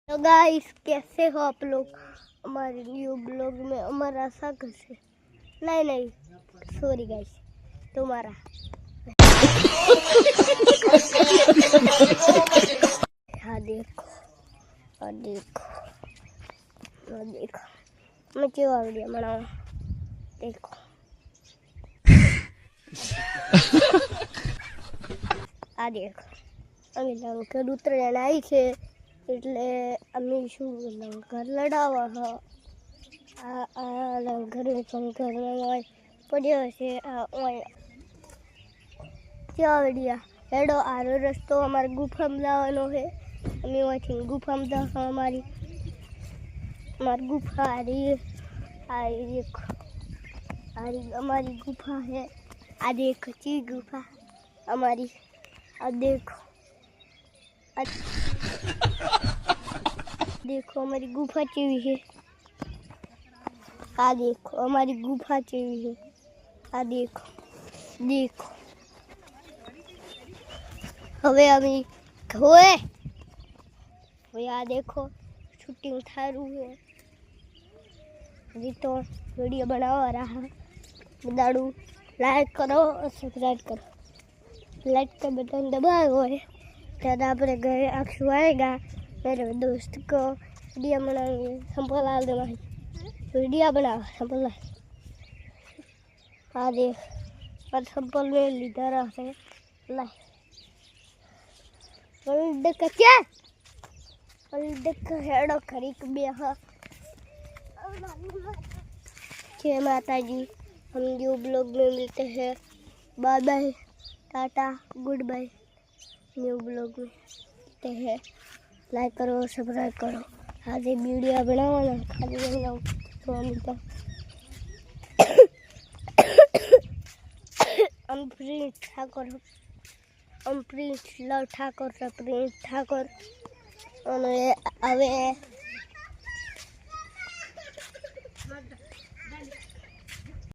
तो गाइस कैसे हो आप लोग हमारे न्यू ब्लॉग में हमारा स्वागत है। नहीं सॉरी गाइस तुम्हारा हाँ देखो और देखो और देखो मैं क्यों वीडियो बनाऊँ देखो आ देखो अभी लंकर उतरण आई है એટલે અમે શું લંકર લડાવવા આ લંકર શંકર પડ્યો છે क्या बढ़िया हेडो आरो रस्तो हमारे गुफा में जावानो है हमें वहीं गुफा में जाओ हमारी गुफा आ रही देखो हमारी गुफा है आ देखो ची गुफा हमारी आ देखो देखो हमारी गुफा चेवी है आ देखो हमारी गुफा चेवी है आ देखो देखो हवे अभी होए आ देखो शूटिंग थारू है अभी तो वीडियो बनावा रहा दाड़ू लाइक करो और सब्सक्राइब करो लाइक का बटन दबाओ है तब अपने घर आंसू आएगा मेरे दोस्त को वीडियो बनाएंगे संपल डाल देना वीडियो बना संपल हाँ देख और संपल में लीडर है ला क्या हेड़ो खरीक बेहा जय माता जी हम न्यू ब्लॉग में मिलते हैं bye bye ta-ta goodbye new blog में मिलते हैं लाइक करो सब्सक्राइब करो आज एक वीडियो बनाओ ना खाली बनाओ तो मिलता अमप्रीत ठाकुर अमप्रीत लव ठाकुर सप्रीत ठाकुर હવે